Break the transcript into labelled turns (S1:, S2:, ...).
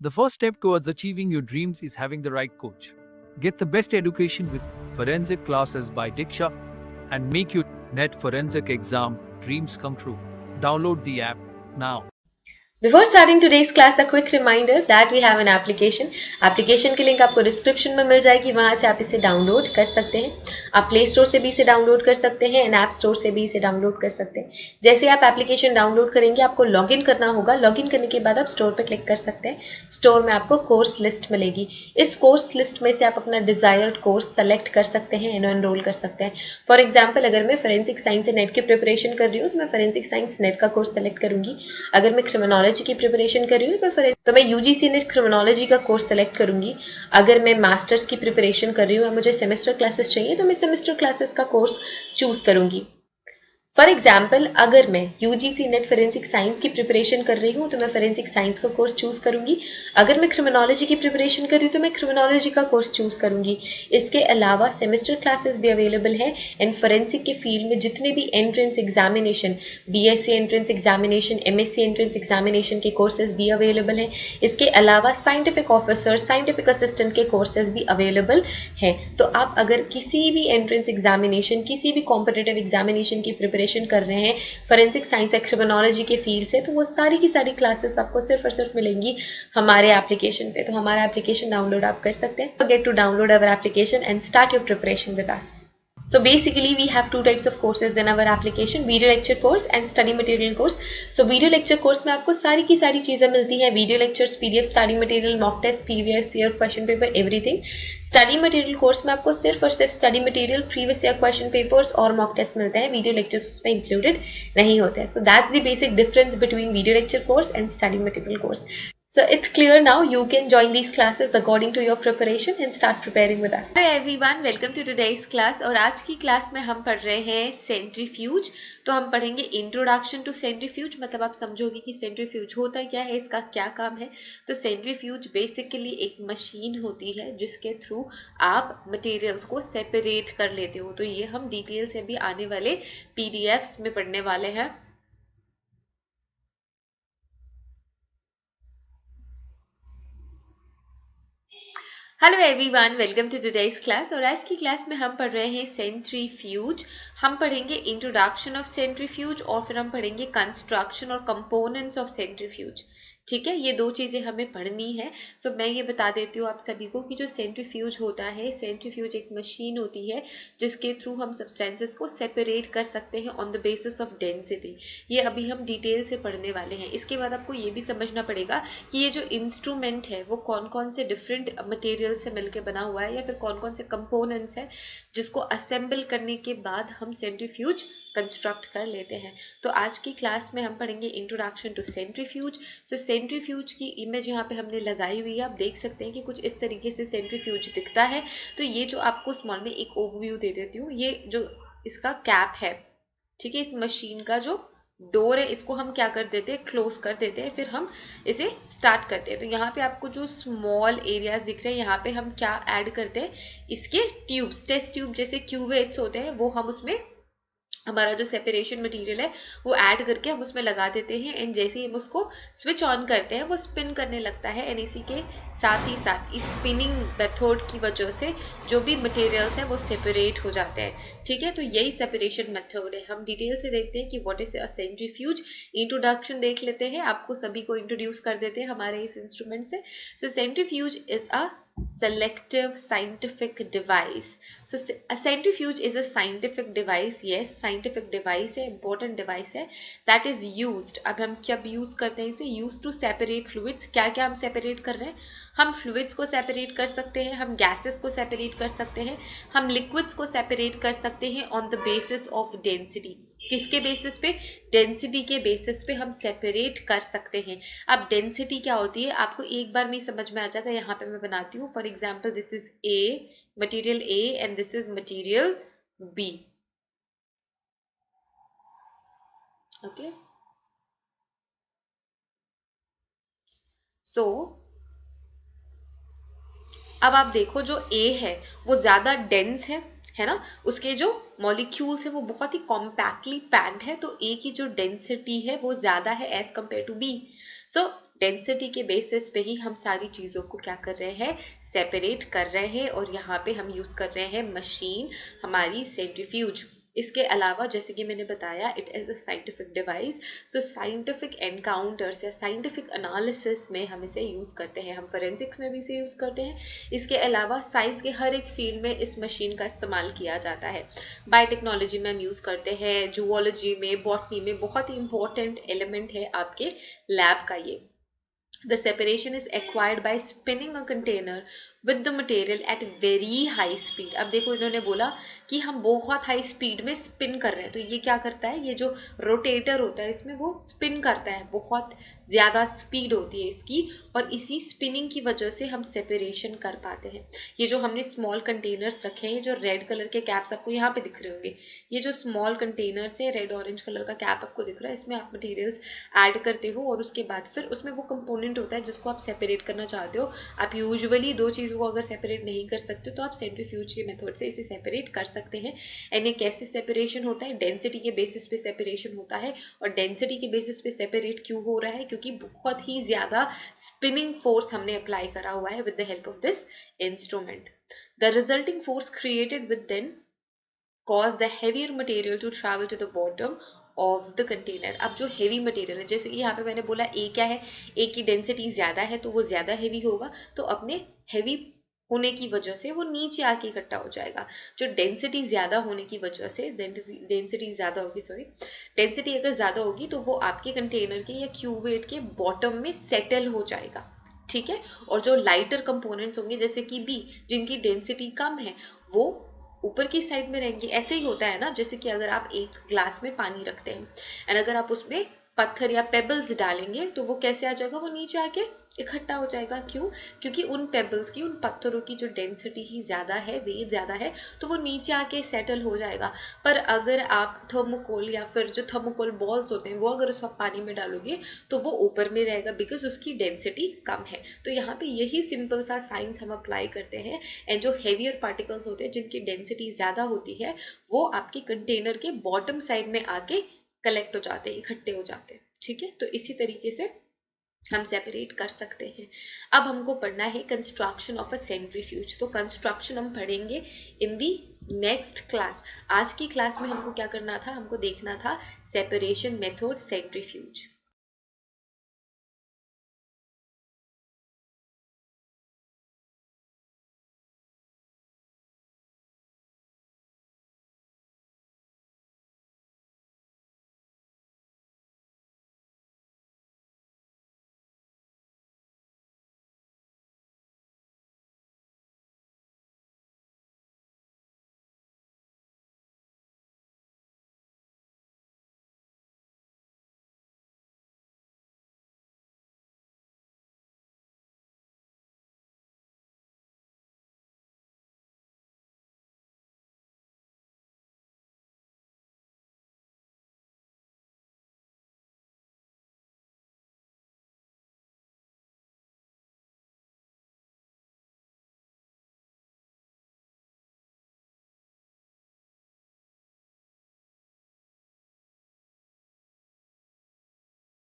S1: The first step towards achieving your dreams is having the right coach. Get the best education with forensic classes by Diksha and make your NET forensic exam dreams come true. Download the app now.
S2: Before starting today's class, a quick reminder that we have an application. Application की link आपको description में मिल जाएगी, वहां से आप इसे download कर सकते हैं। आप प्ले स्टोर से भी इसे डाउनलोड कर सकते हैं एंड ऐप स्टोर से भी इसे डाउनलोड कर सकते हैं। जैसे आप एप्लीकेशन डाउनलोड करेंगे, आपको लॉगिन करना होगा। लॉगिन करने के बाद आप स्टोर पर क्लिक कर सकते हैं। स्टोर में आपको कोर्स लिस्ट मिलेगी। इस कोर्स लिस्ट में से आप अपना डिजायर्ड कोर्स सेलेक्ट कर सकते हैं एंड एनरोल कर सकते हैं। फॉर एग्जाम्पल, अगर मैं फोरेंसिक साइंस नेट की प्रिपरेशन कर रही हूँ तो मैं फोरेंसिक साइंस नेट का कोर्स सेलेक्ट करूंगी। अगर मैं क्रिमिनोलॉजी की प्रिपरेशन कर रही हूँ तो मैं यूजीसी नेट क्रिमिनोलॉजी का कोर्स सेलेक्ट करूंगी। अगर मैं मास्टर्स की प्रिपरेशन कर रही हूँ, मुझे सेमेस्टर क्लासेस चाहिए, तो मैं सेमेस्टर क्लासेस का कोर्स चूज करूंगी। फॉर एग्जाम्पल, अगर मैं यूजीसी नेट फोरेंसिक साइंस की प्रिपरेशन कर रही हूँ तो मैं फोरेंसिक साइंस का कोर्स चूज करूंगी। अगर मैं क्रिमिनोलॉजी की प्रिपरेशन कर रही हूँ तो मैं क्रिमिनोलॉजी का कोर्स चूज करूंगी। इसके अलावा सेमेस्टर क्लासेस भी अवेलेबल है एंड फोरेंसिक के फील्ड में जितने भी entrance examination, BSc entrance examination, MSc entrance examination के कोर्सेज भी अवेलेबल हैं। इसके अलावा साइंटिफिक ऑफिसर, साइंटिफिक असिस्टेंट के कोर्सेज भी अवेलेबल हैं। तो आप अगर किसी भी एंट्रेंस एग्जामिनेशन, किसी भी कॉम्पिटिटिव एग्जामिनेशन की प्रिपरेशन कर रहे हैं फोरेंसिक साइंस या क्रिमिनोलॉजी के फील्ड से, तो वो सारी की सारी क्लासेस आपको सिर्फ और सिर्फ मिलेंगी हमारे एप्लीकेशन पे। तो हमारा एप्लीकेशन डाउनलोड आप कर सकते हैं। Forget to download our application and start your preparation with us. So basically we have two types of courses in our application, video lecture course and study material course. So video lecture course में आपको सारी की सारी चीजें मिलती हैं, video lectures, PDF, study material, mock test, previous year question paper, everything. Study material course में आपको सिर्फ और सिर्फ study material, previous year question papers और मॉक टेस्ट मिलते हैं, वीडियो लेक्चर्स उसमें इंक्लूडेड नहीं होते हैं। So that's the basic difference between video lecture course and study material course. So it's clear now. You can join these classes according to your preparation and start preparing with us. Hello everyone, welcome to today's class. और आज की class में हम पढ़ रहे हैं centrifuge. तो हम पढ़ेंगे इंट्रोडक्शन टू सेंट्रीफ्यूज, मतलब आप समझोगे कि सेंट्रीफ्यूज होता क्या है, इसका क्या काम है। तो सेंट्रीफ्यूज बेसिकली एक मशीन होती है जिसके थ्रू आप मटेरियल्स को सेपरेट कर लेते हो। तो ये हम डिटेल से भी आने वाले पीडीएफ्स में पढ़ने वाले हैं। Hello everyone, welcome to today's class. और आज की क्लास में हम पढ़ रहे हैं सेंट्रीफ्यूज। हम पढ़ेंगे इंट्रोडक्शन ऑफ सेंट्रीफ्यूज और फिर हम पढ़ेंगे कंस्ट्रक्शन और कंपोनेंट्स ऑफ सेंट्रीफ्यूज। ठीक है, ये दो चीजें हमें पढ़नी है। सो मैं ये बता देती हूँ आप सभी को कि जो सेंट्रीफ्यूज होता है, सेंट्रीफ्यूज एक मशीन होती है जिसके थ्रू हम सब्सटेंसेस को सेपरेट कर सकते हैं on the basis of density. ये अभी हम डिटेल से पढ़ने वाले हैं। इसके बाद आपको ये भी समझना पड़ेगा कि ये जो इंस्ट्रूमेंट है वो कौन कौन से डिफरेंट मटेरियल से मिलकर बना हुआ है या फिर कौन कौन से कंपोनेंट्स हैं जिसको असेंबल करने के बाद हम सेंट्रीफ्यूज कंस्ट्रक्ट कर लेते हैं। तो आज की क्लास में हम पढ़ेंगे introduction to centrifuge. So centrifuge की इमेज यहाँ पे हमने लगाई हुई है, आप देख सकते हैं कि कुछ इस तरीके से सेंट्रीफ्यूज दिखता है। तो ये जो आपको स्मॉल में एक ओवरव्यू दे देती हूँ, ये जो इसका कैप है, ठीक है, इस मशीन का जो डोर है इसको हम क्या कर देते हैं, क्लोज कर देते हैं, फिर हम इसे स्टार्ट करते हैं। तो यहाँ पे आपको जो स्मॉल एरियाज दिख रहे हैं, यहाँ पे हम क्या ऐड करते हैं, इसके ट्यूब्स, टेस्ट ट्यूब जैसे क्यूवेट्स होते हैं, वो हम उसमें हमारा जो सेपरेशन मटेरियल है वो ऐड करके हम उसमें लगा देते हैं। एंड जैसे ही हम उसको स्विच ऑन करते हैं वो स्पिन करने लगता है। एंड इसी के साथ ही साथ इस स्पिनिंग मेथड की वजह से जो भी मटेरियल्स हैं वो सेपरेट हो जाते हैं। ठीक है, तो यही सेपरेशन मेथड है। हम डिटेल से देखते हैं कि what is a centrifuge. Introduction देख लेते हैं, आपको सभी को इंट्रोड्यूस कर देते हैं हमारे इस इंस्ट्रूमेंट से। So centrifuge is a selective scientific device. So a centrifuge is a scientific device. Yes, scientific device है, important device है, that is used. अब हम कब यूज करते हैं इसे, used to separate fluids. क्या क्या हम सेपरेट कर रहे हैं, हम फ्लूइड्स को सेपरेट कर सकते हैं, हम गैसेस को सेपरेट कर सकते हैं, हम लिक्विड्स को सेपरेट कर सकते हैं on the basis of density. किसके बेसिस पे, डेंसिटी के बेसिस पे हम सेपरेट कर सकते हैं। अब डेंसिटी क्या होती है आपको एक बार में समझ में आ जाएगा। यहाँ पे मैं बनाती हूँ, for example this is a, material A and this is material B. Okay, so अब आप देखो जो ए है वो ज्यादा डेंस है ना, उसके जो मॉलिक्यूल्स है वो बहुत ही कॉम्पैक्टली पैक्ड है, तो ए की जो डेंसिटी है वो ज्यादा है as compare to B. So density के बेसिस पे ही हम सारी चीज़ों को क्या कर रहे हैं, सेपरेट कर रहे हैं। और यहाँ पे हम यूज़ कर रहे हैं मशीन, हमारी सेंट्रीफ्यूज। इसके अलावा जैसे कि मैंने बताया, it is a scientific device. So scientific encounters या साइंटिफिक एनालिसिस में हम इसे यूज़ करते हैं, हम फोरेंसिक्स में भी इसे यूज़ करते हैं। इसके अलावा साइंस के हर एक फील्ड में इस मशीन का इस्तेमाल किया जाता है। बायोटेक्नोलॉजी में हम यूज़ करते हैं, जूलॉजी में, बॉटनी में, बहुत ही इंपॉर्टेंट एलिमेंट है आपके लैब का ये। The separation is acquired by spinning a container with the material at very high speed। अब देखो इन्होंने बोला कि हम बहुत हाई स्पीड में स्पिन कर रहे हैं, तो ये क्या करता है, ये जो रोटेटर होता है इसमें वो स्पिन करता है, बहुत ज़्यादा स्पीड होती है इसकी, और इसी स्पिनिंग की वजह से हम सेपरेशन कर पाते हैं। ये जो हमने स्मॉल कंटेनर्स रखे हैं, ये जो रेड कलर के कैप्स आपको यहाँ पे दिख रहे होंगे, ये जो स्मॉल कंटेनर्स है, रेड ऑरेंज कलर का कैप आपको दिख रहा है, इसमें आप मटेरियल्स ऐड करते हो और उसके बाद फिर उसमें वो कंपोनेंट होता है जिसको आप सेपरेट करना चाहते हो। आप यूजुअली दो चीज़ों को अगर सेपरेट नहीं कर सकते तो आप सेंट्रीफ्यूज के मेथड से इसे सेपरेट कर सकते हैं। एंड ये कैसे सेपरेशन होता है, डेंसिटी के बेसिस पे सेपरेशन होता है। और डेंसिटी के बेसिस पे सेपरेट क्यों हो रहा है, क्योंकि बहुत ही ज़्यादा स्पिनिंग फोर्स हमने अप्लाई करा हुआ है with the help of this instrument. The resulting force created with then cause the heavier material to travel to the bottom of the container। अब जो हेवी मटेरियल है, जैसे कि यहाँ पे मैंने बोला ए क्या है, ए की डेंसिटी ज़्यादा है तो वो ज़्यादा हेवी होगा, तो अपने हेवी होने की वजह से वो नीचे आके इकट्ठा हो जाएगा। जो डेंसिटी ज़्यादा होने की वजह से, डेंसिटी ज़्यादा होगी, सॉरी, डेंसिटी अगर ज़्यादा होगी तो वो आपके कंटेनर के या क्यूवेट के बॉटम में सेटल हो जाएगा, ठीक है। और जो लाइटर कंपोनेंट्स होंगे जैसे कि बी, जिनकी डेंसिटी कम है, वो ऊपर की साइड में रहेंगे। ऐसे ही होता है ना, जैसे कि अगर आप एक ग्लास में पानी रखते हैं एंड अगर आप उसमें पत्थर या पेबल्स डालेंगे तो वो कैसे आ जाएगा, वो नीचे आके इकट्ठा हो जाएगा। क्यों, क्योंकि उन पेबल्स की, उन पत्थरों की जो डेंसिटी ही ज़्यादा है, वेट ज़्यादा है, तो वो नीचे आके सेटल हो जाएगा। पर अगर आप थर्मोकोल या फिर जो थर्मोकोल बॉल्स होते हैं वो अगर उस पानी में डालोगे तो वो ऊपर में रहेगा, बिकॉज उसकी डेंसिटी कम है। तो यहाँ पे यही सिंपल सा साइंस हम अप्लाई करते हैं। एंड जो हेवियर पार्टिकल्स होते हैं जिनकी डेंसिटी ज़्यादा होती है, वो आपके कंटेनर के बॉटम साइड में आके कलेक्ट हो जाते हैं, इकट्ठे हो जाते हैं, ठीक है। तो इसी तरीके से हम सेपरेट कर सकते हैं। अब हमको पढ़ना है कंस्ट्रक्शन ऑफ अ सेंट्रीफ्यूज। तो कंस्ट्रक्शन हम पढ़ेंगे इन दी नेक्स्ट क्लास। आज की क्लास में हमको क्या करना था, हमको देखना था सेपरेशन मेथड सेंट्रीफ्यूज।